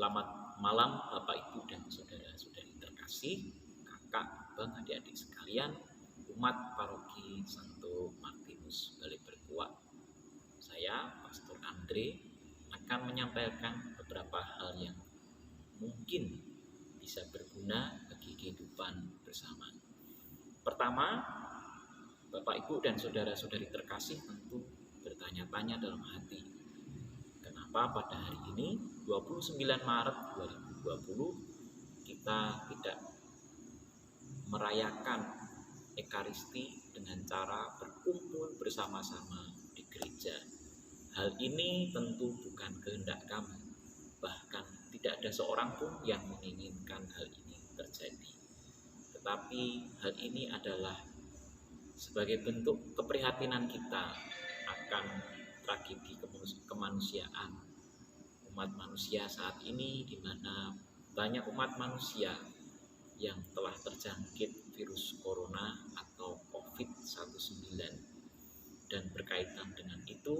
Selamat malam Bapak Ibu dan saudara-saudari terkasih, kakak, abang, adik-adik sekalian, umat paroki Santo Martinus Balai Berkuak. Saya, Pastor Andre, akan menyampaikan beberapa hal yang mungkin bisa berguna bagi kehidupan bersama. Pertama, Bapak Ibu dan saudara-saudari terkasih tentu bertanya-tanya dalam hati, kenapa pada hari ini 29 Maret 2020 kita tidak merayakan Ekaristi dengan cara berkumpul bersama-sama di gereja. Hal ini tentu bukan kehendak kami, bahkan tidak ada seorang pun yang menginginkan hal ini terjadi. Tetapi hal ini adalah sebagai bentuk keprihatinan kita akan tragedi kemanusiaan umat manusia saat ini, di mana banyak umat manusia yang telah terjangkit virus corona atau COVID-19. Dan berkaitan dengan itu,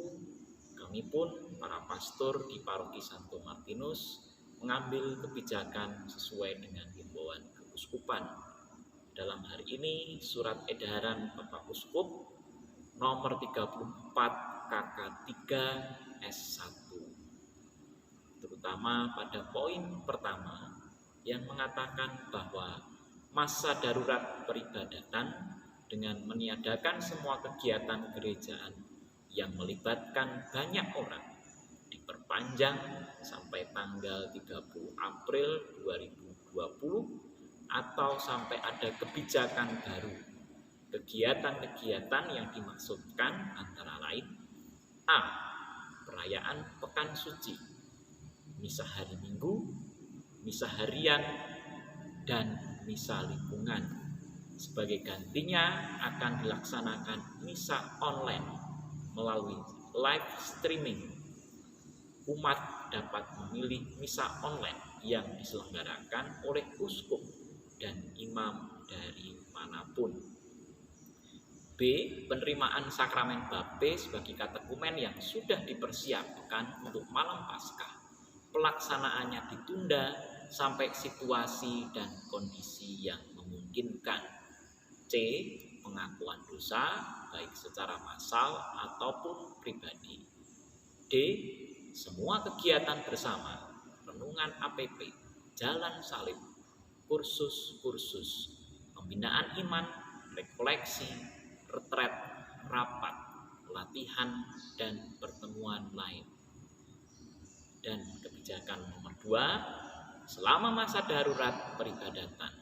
kami pun para pastor di Paroki Santo Martinus mengambil kebijakan sesuai dengan himbauan keuskupan. Dalam hari ini surat edaran Bapak Uskup nomor 34 KK 3 S1, terutama pada poin pertama yang mengatakan bahwa masa darurat peribadatan dengan meniadakan semua kegiatan gerejaan yang melibatkan banyak orang diperpanjang sampai tanggal 30 April 2020 atau sampai ada kebijakan baru. Kegiatan-kegiatan yang dimaksudkan antara lain: A. Perayaan Pekan Suci, misa hari Minggu, misa harian, dan misa lingkungan. Sebagai gantinya akan dilaksanakan misa online melalui live streaming. Umat dapat memilih misa online yang diselenggarakan oleh uskup dan imam dari manapun. B. Penerimaan sakramen baptis bagi katekumen yang sudah dipersiapkan untuk malam Paskah. Pelaksanaannya ditunda sampai situasi dan kondisi yang memungkinkan. C. Pengakuan dosa baik secara massal ataupun pribadi. D. Semua kegiatan bersama, renungan APP, jalan salib, kursus-kursus, pembinaan iman, rekoleksi, retret, rapat, latihan, dan pertemuan lain. Dan kebijakan nomor 2, selama masa darurat peribadatan,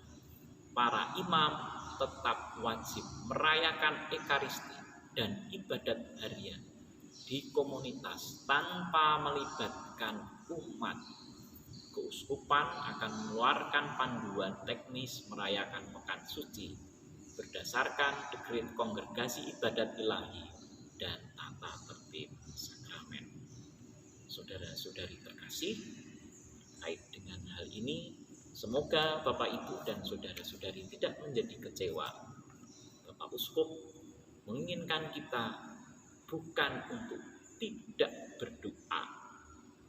para imam tetap wajib merayakan Ekaristi dan ibadat harian di komunitas tanpa melibatkan umat. Keuskupan akan mengeluarkan panduan teknis merayakan Pekan Suci berdasarkan dekret Kongregasi Ibadat Ilahi dan tata tertib sakramen. Saudara-saudari terkasih, terkait dengan hal ini, semoga Bapak Ibu dan saudara-saudari tidak menjadi kecewa. Bapak Uskup menginginkan kita bukan untuk tidak berdoa,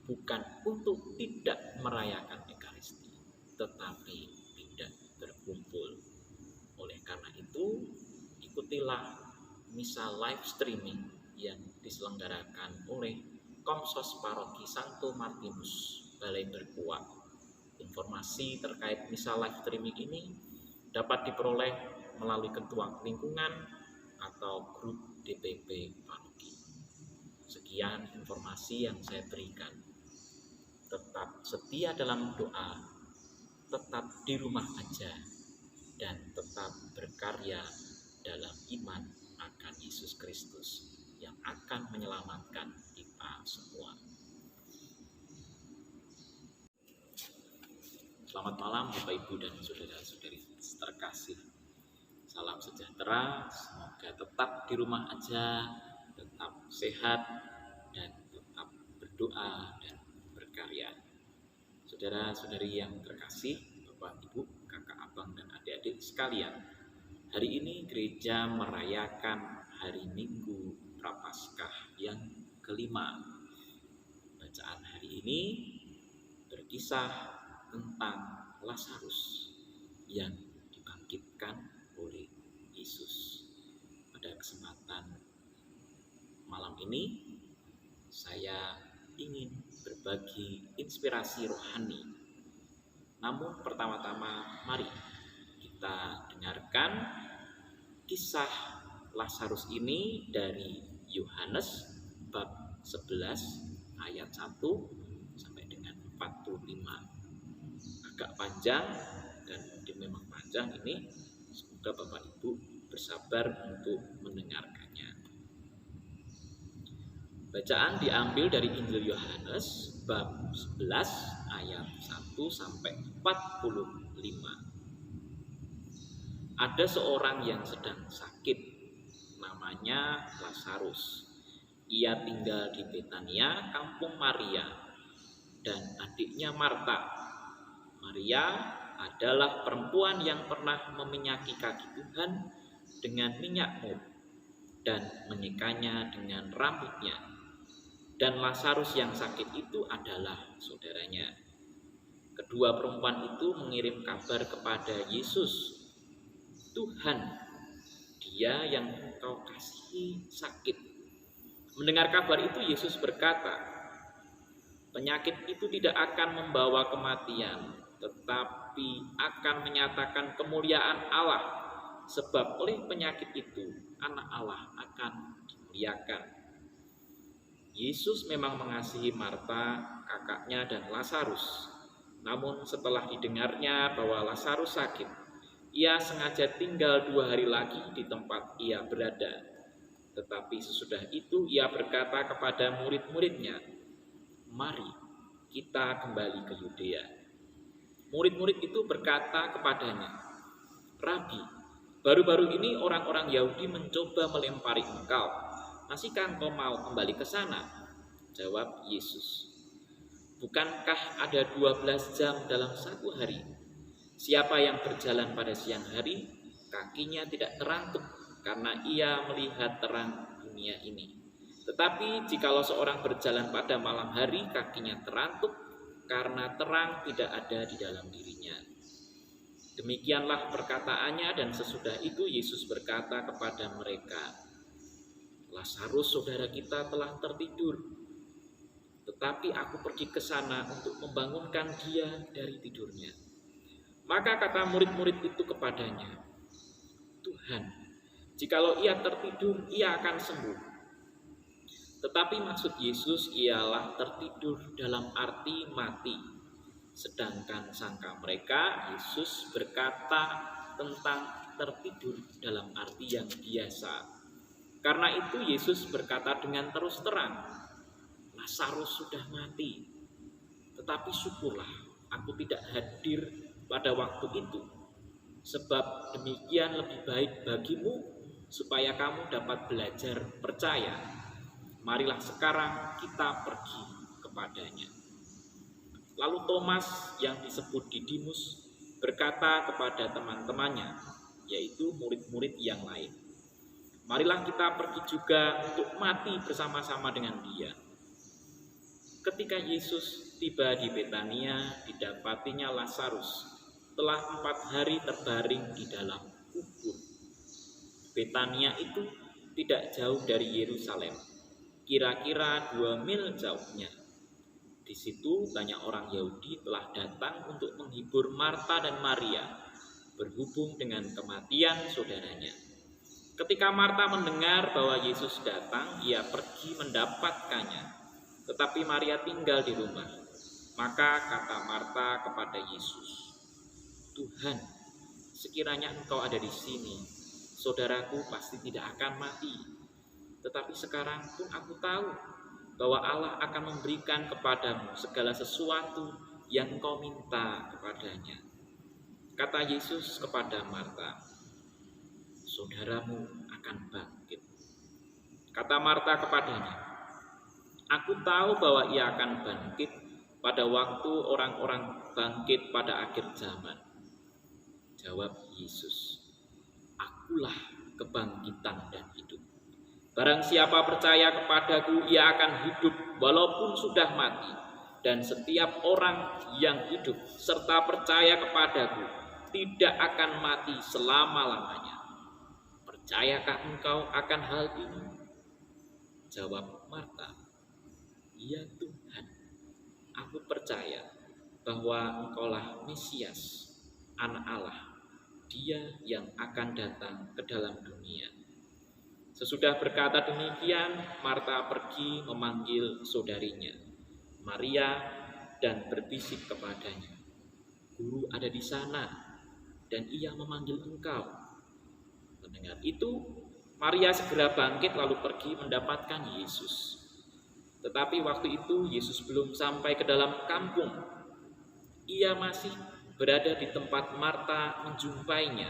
bukan untuk tidak merayakan Ekaristi, tetapi tidak berkumpul. Oleh karena itu, ikutilah misa live streaming yang diselenggarakan oleh Komsos Paroki Santo Martinus Balai Berkuak. Informasi terkait misa live streaming ini dapat diperoleh melalui ketua lingkungan atau grup DPP Paroki. Sekian informasi yang saya berikan. Tetap setia dalam doa, tetap di rumah aja, dan tetap berkarya dalam iman akan Yesus Kristus yang akan menyelamatkan kita semua. Selamat malam Bapak Ibu dan saudara-saudari terkasih. Salam sejahtera, semoga tetap di rumah aja, tetap sehat, dan tetap berdoa dan berkarya. Saudara-saudari yang terkasih, Bapak Ibu, kakak abang dan adik-adik sekalian, hari ini gereja merayakan hari Minggu Prapaskah yang kelima. Bacaan hari ini kisah tentang Lazarus yang dibangkitkan oleh Yesus. Pada kesempatan malam ini saya ingin berbagi inspirasi rohani. Namun pertama-tama mari kita dengarkan kisah Lazarus ini dari Yohanes bab 11 ayat 1 sampai dengan 45. Agak panjang dan mungkin memang panjang ini. Semoga Bapak Ibu bersabar untuk mendengarkannya. Bacaan diambil dari Injil Yohanes bab 11 ayat 1 sampai 45. Ada seorang yang sedang sakit, namanya Lazarus. Ia tinggal di Betania, kampung Maria dan adiknya Marta. Maria adalah perempuan yang pernah meminyaki kaki Tuhan dengan minyak mur dan menyikanya dengan rambutnya. Dan Lazarus yang sakit itu adalah saudaranya. Kedua perempuan itu mengirim kabar kepada Yesus, "Tuhan, dia yang engkau kasihi sakit." Mendengar kabar itu Yesus berkata, "Penyakit itu tidak akan membawa kematian, tetapi akan menyatakan kemuliaan Allah, sebab oleh penyakit itu anak Allah akan dimuliakan." Yesus memang mengasihi Marta, kakaknya, dan Lazarus. Namun setelah didengarnya bahwa Lazarus sakit, ia sengaja tinggal 2 hari lagi di tempat ia berada. Tetapi sesudah itu ia berkata kepada murid-muridnya, "Mari kita kembali ke Yudea." Murid-murid itu berkata kepadanya, "Rabi, baru-baru ini orang-orang Yahudi mencoba melempari engkau. Masihkah engkau mau kembali ke sana?" Jawab Yesus, "Bukankah ada 12 jam dalam satu hari? Siapa yang berjalan pada siang hari, kakinya tidak terantuk karena ia melihat terang dunia ini. Tetapi jikalau seorang berjalan pada malam hari, kakinya terantuk karena terang tidak ada di dalam dirinya." Demikianlah perkataannya, dan sesudah itu Yesus berkata kepada mereka, "Lazarus saudara kita telah tertidur, tetapi aku pergi ke sana untuk membangunkan dia dari tidurnya." Maka kata murid-murid itu kepadanya, "Tuhan, jikalau ia tertidur, ia akan sembuh." Tetapi maksud Yesus ialah tertidur dalam arti mati. Sedangkan sangka mereka, Yesus berkata tentang tertidur dalam arti yang biasa. Karena itu Yesus berkata dengan terus terang, "Lazarus sudah mati. Tetapi syukurlah aku tidak hadir pada waktu itu. Sebab demikian lebih baik bagimu, supaya kamu dapat belajar percaya. Marilah sekarang kita pergi kepadanya." Lalu Thomas yang disebut Didimus berkata kepada teman-temannya, yaitu murid-murid yang lain, "Marilah kita pergi juga untuk mati bersama-sama dengan dia." Ketika Yesus tiba di Betania, didapatinya Lazarus telah 4 hari terbaring di dalam kubur. Betania itu tidak jauh dari Yerusalem, kira-kira 2 mil jauhnya. Di situ banyak orang Yahudi telah datang untuk menghibur Marta dan Maria berhubung dengan kematian saudaranya. Ketika Marta mendengar bahwa Yesus datang, ia pergi mendapatkannya. Tetapi Maria tinggal di rumah. Maka kata Marta kepada Yesus, "Tuhan, sekiranya engkau ada di sini, saudaraku pasti tidak akan mati. Tetapi sekarang pun aku tahu bahwa Allah akan memberikan kepadamu segala sesuatu yang engkau minta kepadanya." Kata Yesus kepada Marta, "Saudaramu akan bangkit." Kata Marta kepadanya, "Aku tahu bahwa ia akan bangkit pada waktu orang-orang bangkit pada akhir zaman." Jawab Yesus, "Akulah kebangkitan dan hidup. Barang siapa percaya kepadaku, ia akan hidup walaupun sudah mati. dan setiap orang yang hidup serta percaya kepadaku tidak akan mati selama-lamanya. Percayakah engkau akan hal ini? Jawab Marta, ya Tuhan, aku percaya bahwa engkaulah Mesias, Anak Allah, Dia yang akan datang ke dalam dunia. Sesudah berkata demikian, Marta pergi memanggil saudarinya, Maria, dan berbisik kepadanya, Guru ada di sana, dan ia memanggil engkau. Mendengar itu, Maria segera bangkit lalu pergi mendapatkan Yesus. Tetapi waktu itu Yesus belum sampai ke dalam kampung. Ia masih berada di tempat Marta menjumpainya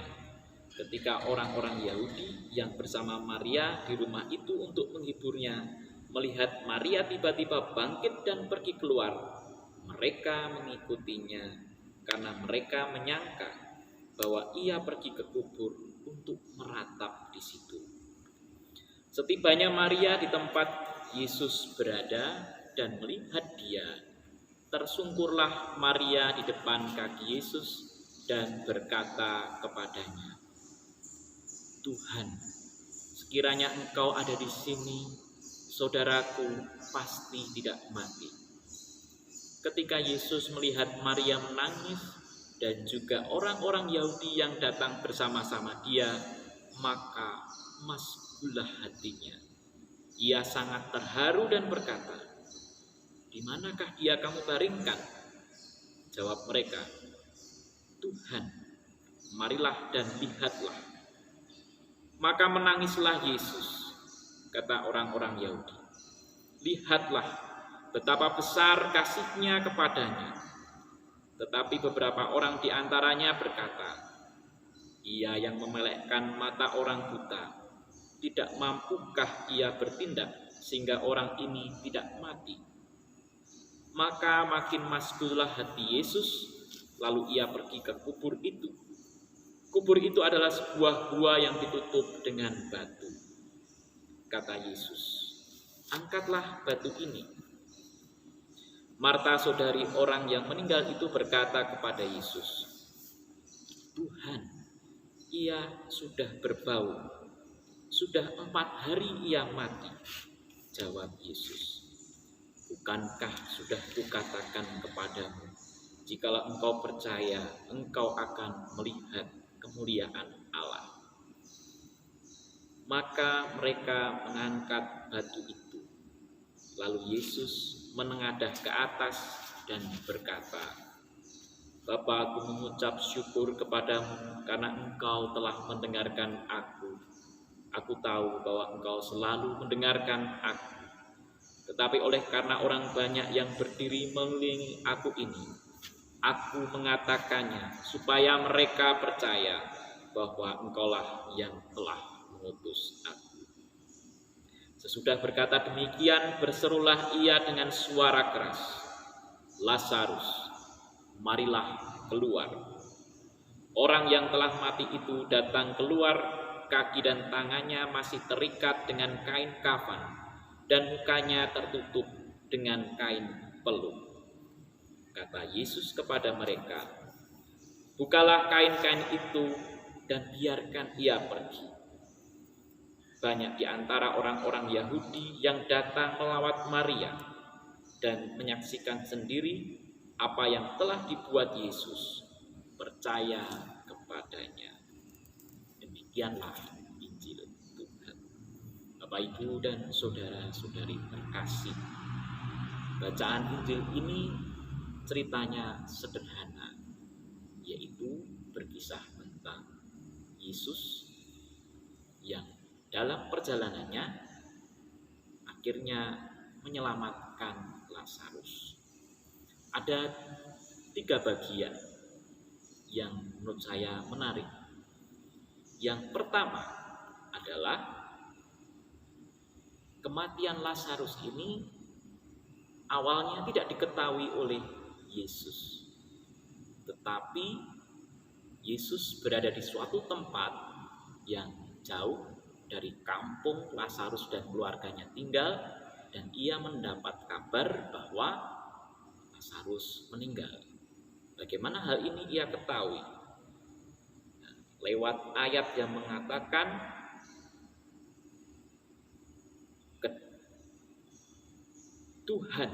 ketika orang-orang Yahudi yang bersama Maria di rumah itu untuk menghiburnya melihat Maria tiba-tiba bangkit dan pergi keluar. Mereka mengikutinya karena mereka menyangka bahwa ia pergi ke kubur untuk meratap di situ. Setibanya Maria di tempat Yesus berada dan melihat dia, tersungkurlah Maria di depan kaki Yesus dan berkata kepadanya, Tuhan, sekiranya engkau ada di sini, saudaraku pasti tidak mati. Ketika Yesus melihat Maria menangis dan juga orang-orang Yahudi yang datang bersama-sama dia, maka masbulah hatinya. Ia sangat terharu dan berkata, di manakah dia kamu baringkan? Jawab mereka, Tuhan, marilah dan lihatlah. Maka menangislah Yesus, kata orang-orang Yahudi. Lihatlah betapa besar kasihnya kepadanya. Tetapi beberapa orang di antaranya berkata, ia yang memelekkan mata orang buta, tidak mampukah ia bertindak sehingga orang ini tidak mati? Maka makin masbullah hati Yesus, lalu ia pergi ke kubur itu. Kubur itu adalah sebuah gua yang ditutup dengan batu. Kata Yesus, angkatlah batu ini. Marta, saudari orang yang meninggal itu, berkata kepada Yesus, Tuhan, ia sudah berbau. Sudah 4 hari ia mati. Jawab Yesus, bukankah sudah kukatakan kepadamu, jikalau engkau percaya, engkau akan melihat kemuliaan Allah. Maka mereka mengangkat batu itu. Lalu Yesus menengadah ke atas dan berkata, Bapa, aku mengucap syukur kepadamu karena engkau telah mendengarkan aku. Aku tahu bahwa engkau selalu mendengarkan aku. Tetapi oleh karena orang banyak yang berdiri mengelilingi aku ini, aku mengatakannya supaya mereka percaya bahwa engkaulah yang telah mengutus aku. Sesudah berkata demikian, berserulah ia dengan suara keras, Lazarus, marilah keluar. Orang yang telah mati itu datang keluar, kaki dan tangannya masih terikat dengan kain kafan, dan mukanya tertutup dengan kain pelung. Kata Yesus kepada mereka, bukalah kain-kain itu dan biarkan ia pergi. Banyak di antara orang-orang Yahudi yang datang melawat Maria dan menyaksikan sendiri apa yang telah dibuat Yesus, percaya kepadanya. Demikianlah Injil Tuhan. Bapak, Ibu, dan saudara-saudari terkasih, bacaan Injil ini ceritanya sederhana, yaitu berkisah tentang Yesus yang dalam perjalanannya akhirnya menyelamatkan Lazarus. Ada 3 bagian yang menurut saya menarik. Yang pertama adalah kematian Lazarus ini awalnya tidak diketahui oleh Yesus. Tetapi Yesus berada di suatu tempat yang jauh dari kampung Lazarus dan keluarganya tinggal, dan ia mendapat kabar bahwa Lazarus meninggal. Bagaimana hal ini ia ketahui? Lewat ayat yang mengatakan Tuhan,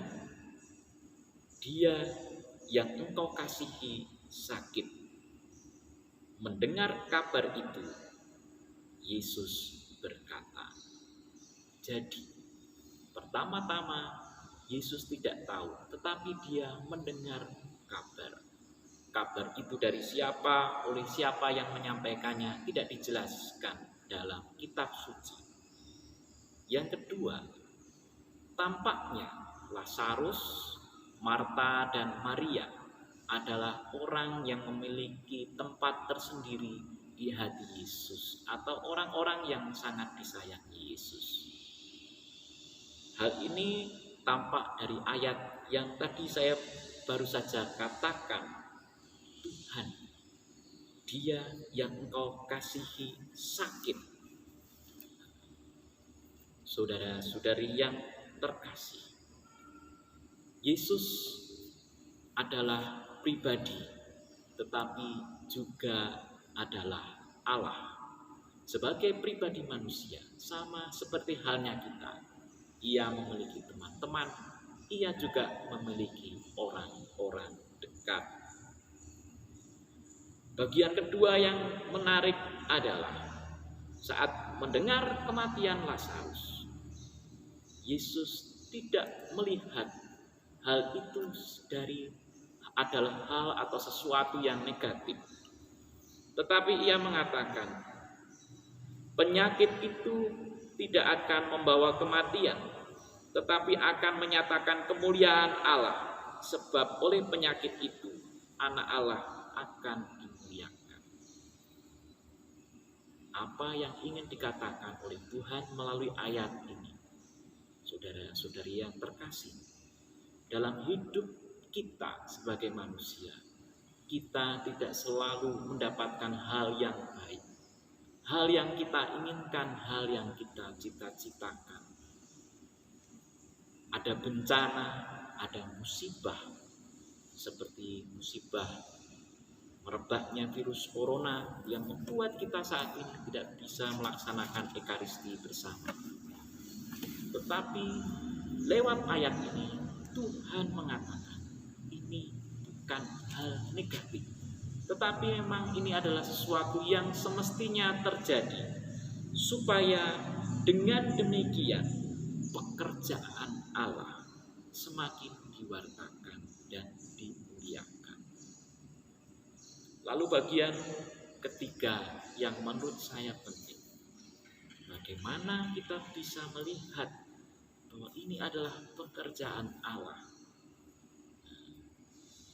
Dia yang engkau kasihi sakit. Mendengar kabar itu, Yesus berkata, jadi pertama-tama Yesus tidak tahu, tetapi dia mendengar kabar. Kabar itu dari siapa, oleh siapa yang menyampaikannya, tidak dijelaskan dalam kitab suci. Yang kedua, tampaknya Lazarus, Marta, dan Maria adalah orang yang memiliki tempat tersendiri di hati Yesus, atau orang-orang yang sangat disayangi Yesus. Hal ini tampak dari ayat yang tadi saya baru saja katakan. Tuhan, Dia yang engkau kasihi sakit. Saudara-saudari yang terkasih, Yesus adalah pribadi, tetapi juga adalah Allah. Sebagai pribadi manusia, sama seperti halnya kita, ia memiliki teman-teman, ia juga memiliki orang-orang dekat. Bagian kedua yang menarik adalah saat mendengar kematian Lazarus, Yesus tidak melihat hal itu adalah hal atau sesuatu yang negatif. Tetapi ia mengatakan, penyakit itu tidak akan membawa kematian, tetapi akan menyatakan kemuliaan Allah, sebab oleh penyakit itu anak Allah akan dimuliakan. Apa yang ingin dikatakan oleh Tuhan melalui ayat ini? Saudara-saudari yang terkasih, dalam hidup kita sebagai manusia, kita tidak selalu mendapatkan hal yang baik, hal yang kita inginkan, hal yang kita cita-citakan. Ada bencana, ada musibah, seperti musibah merebaknya virus corona yang membuat kita saat ini tidak bisa melaksanakan Ekaristi bersama. Tetapi lewat ayat ini, Tuhan mengatakan ini bukan hal negatif, tetapi memang ini adalah sesuatu yang semestinya terjadi, supaya dengan demikian pekerjaan Allah semakin diwartakan dan dimuliakan. Lalu bagian ketiga yang menurut saya penting, bagaimana kita bisa melihat bahwa ini adalah pekerjaan Allah?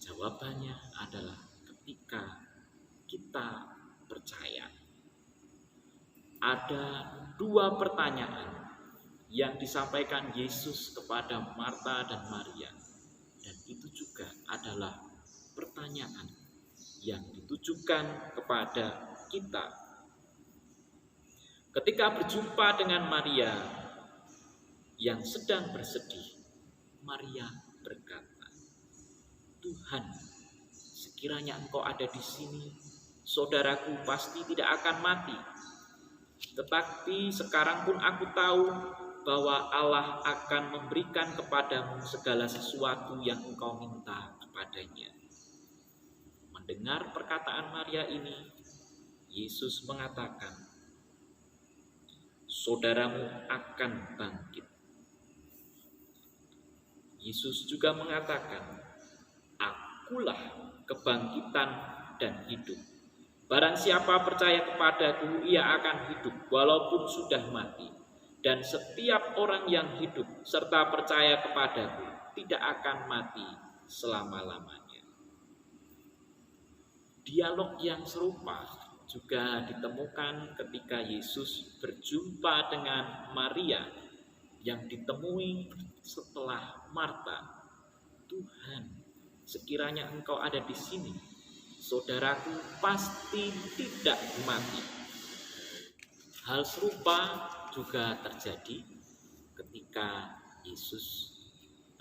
Jawabannya adalah ketika kita percaya. Ada dua pertanyaan yang disampaikan Yesus kepada Marta dan Maria, dan itu juga adalah pertanyaan yang ditujukan kepada kita. Ketika berjumpa dengan Maria yang sedang bersedih, Maria berkata, Tuhan, sekiranya Engkau ada di sini, saudaraku pasti tidak akan mati. Tetapi sekarang pun aku tahu bahwa Allah akan memberikan kepadamu segala sesuatu yang engkau minta kepadanya. Mendengar perkataan Maria ini, Yesus mengatakan, saudaramu akan bangkit. Yesus juga mengatakan, akulah kebangkitan dan hidup. Barang siapa percaya kepadaku, ia akan hidup walaupun sudah mati. Dan setiap orang yang hidup serta percaya kepadaku tidak akan mati selama-lamanya. Dialog yang serupa juga ditemukan ketika Yesus berjumpa dengan Maria yang ditemui setelah Marta. Tuhan, sekiranya Engkau ada di sini, saudaraku pasti tidak mati. Hal serupa juga terjadi ketika Yesus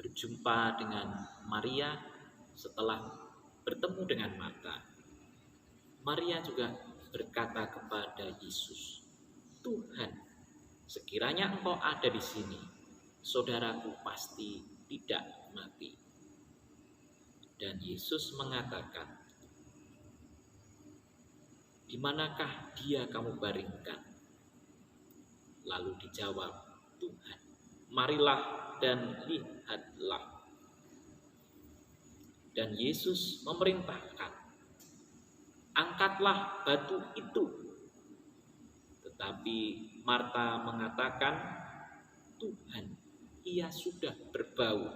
berjumpa dengan Maria setelah bertemu dengan Marta. Maria juga berkata kepada Yesus, "Tuhan, sekiranya Engkau ada di sini, saudaraku pasti tidak mati." Dan Yesus mengatakan, "Di manakah dia kamu baringkan?" Lalu dijawab, "Tuhan, marilah dan lihatlah." Dan Yesus memerintahkan, "Angkatlah batu itu." Tetapi Marta mengatakan, "Tuhan, ia sudah berbau,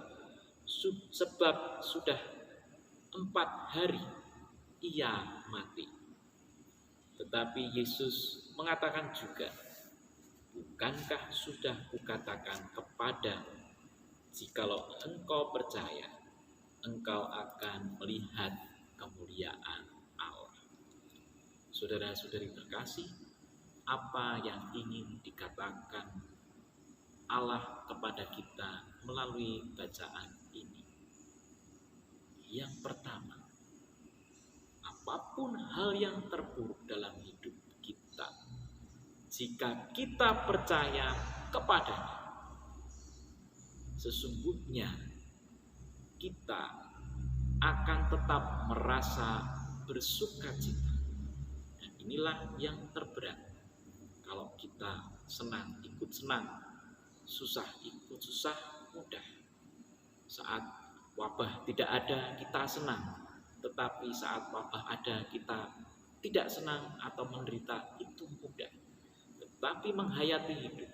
sebab sudah 4 hari ia mati." Tetapi Yesus mengatakan juga, "Bukankah sudah kukatakan kepadamu, jikalau engkau percaya, engkau akan melihat kemuliaan Allah." Saudara-saudari terkasih, apa yang ingin dikatakan Allah kepada kita melalui bacaan ini? Yang pertama, apapun hal yang terburuk dalam hidup kita, jika kita percaya kepadanya, sesungguhnya kita akan tetap merasa bersukacita. Dan inilah yang terberat. Kalau kita senang, ikut senang, susah, ikut susah, mudah. Saat wabah tidak ada, kita senang. Tetapi saat wabah ada, kita tidak senang atau menderita, itu mudah. Tetapi menghayati hidup,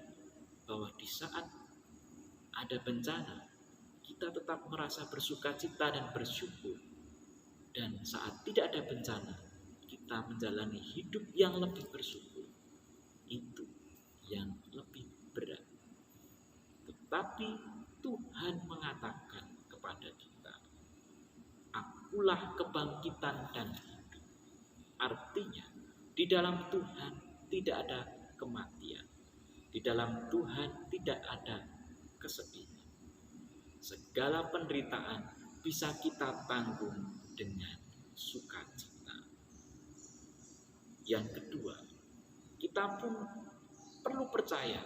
bahwa di saat ada bencana, kita tetap merasa bersukacita dan bersyukur. Dan saat tidak ada bencana, kita menjalani hidup yang lebih bersyukur. Itu yang lebih berat. Tetapi Tuhan mengatakan kepada kita, "Akulah kebangkitan dan hidup." Artinya, di dalam Tuhan tidak ada kematian. Di dalam Tuhan tidak ada kesedihan. Segala penderitaan bisa kita tanggung dengan sukacita. Yang kedua, kita pun perlu percaya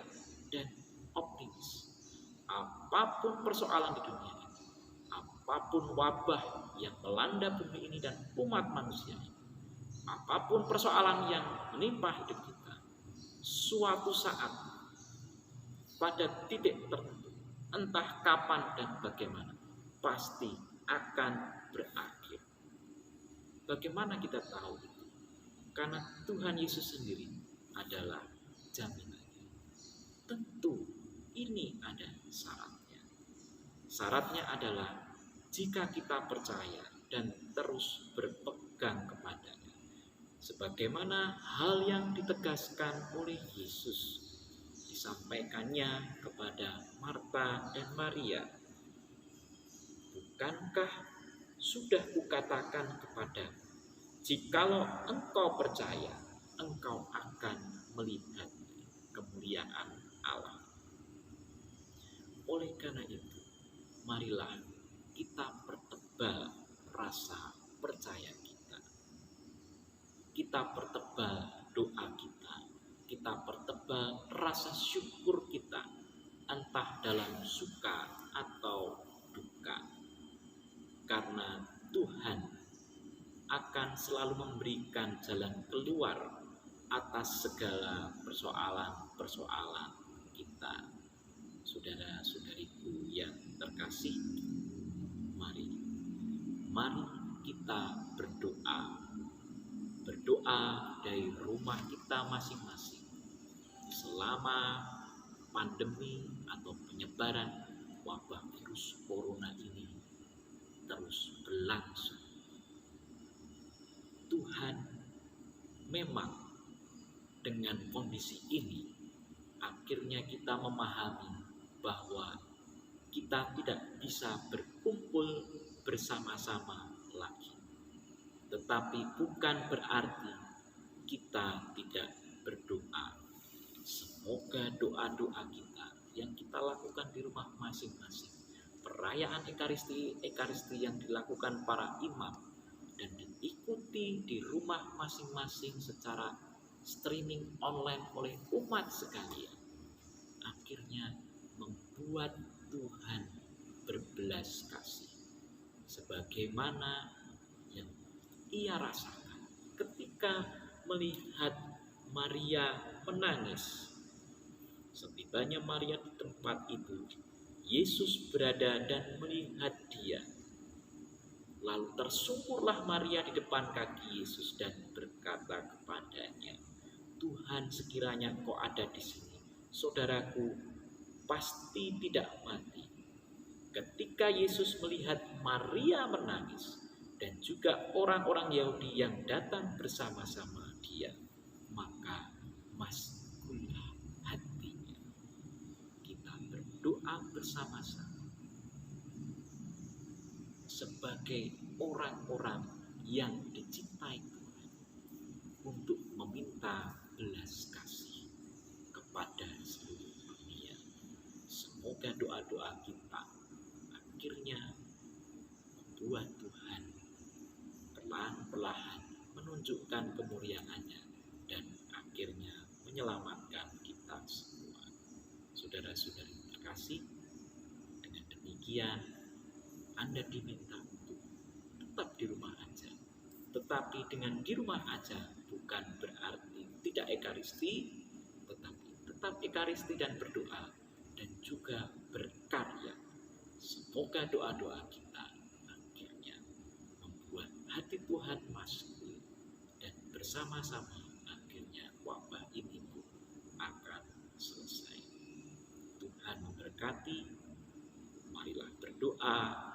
dan optimis. Apapun persoalan di dunia ini, apapun wabah yang melanda bumi ini dan umat manusia ini, apapun persoalan yang menimpa hidup kita, suatu saat pada titik tertentu, entah kapan dan bagaimana, pasti akan berakhir. Bagaimana kita tahu itu? Karena Tuhan Yesus sendiri adalah jaminannya. Tentu ini ada syaratnya. Syaratnya adalah jika kita percaya dan terus berpegang kepadanya. Sebagaimana hal yang ditegaskan oleh Yesus, disampaikannya kepada Marta dan Maria. "Bukankah sudah kukatakan kepadamu, jikalau engkau percaya, engkau akan melihat kemuliaan Allah." Oleh karena itu, marilah kita pertebal rasa percaya kita. Kita pertebal doa kita. Kita pertebal rasa syukur kita, entah dalam suka atau duka. Karena Tuhan akan selalu memberikan jalan keluar atas segala persoalan-persoalan kita. Saudara-saudariku yang terkasih, mari kita berdoa dari rumah kita masing-masing selama pandemi atau penyebaran wabah virus corona ini terus berlangsung. Tuhan memang dengan kondisi ini akhirnya kita memahami bahwa kita tidak bisa berkumpul bersama-sama lagi. Tetapi bukan berarti kita tidak berdoa. Semoga doa-doa kita yang kita lakukan di rumah masing-masing, perayaan Ekaristi yang dilakukan para imam dan diikuti di rumah masing-masing secara streaming online oleh umat sekalian, akhirnya membuat Tuhan berbelas kasih sebagaimana yang ia rasakan ketika melihat Maria menangis. Setibanya Maria di tempat itu, Yesus berada dan melihat dia. Lalu tersungkurlah Maria di depan kaki Yesus dan berkata kepadanya, "Tuhan, sekiranya Engkau ada di sini, saudaraku pasti tidak mati." Ketika Yesus melihat Maria menangis dan juga orang-orang Yahudi yang datang bersama-sama dia, maka maskulah hatinya. Kita berdoa bersama-sama sebagai orang-orang yang dicintai Tuhan untuk meminta belas kasih kepada seluruh dunia. Semoga doa-doa kita akhirnya membuat Tuhan pelan-pelan menunjukkan kemuliaannya dan akhirnya menyelamatkan kita semua. Saudara-saudari terkasih, dengan demikian Anda diminta untuk tetap di rumah aja. Tetapi dengan di rumah aja bukan berarti tidak ekaristi, tetapi tetap ekaristi dan berdoa dan juga berkarya. Semoga doa-doa kita akhirnya membuat hati Tuhan masuk dan bersama-sama akhirnya wabah ini pun akan selesai. Tuhan memberkati. Marilah berdoa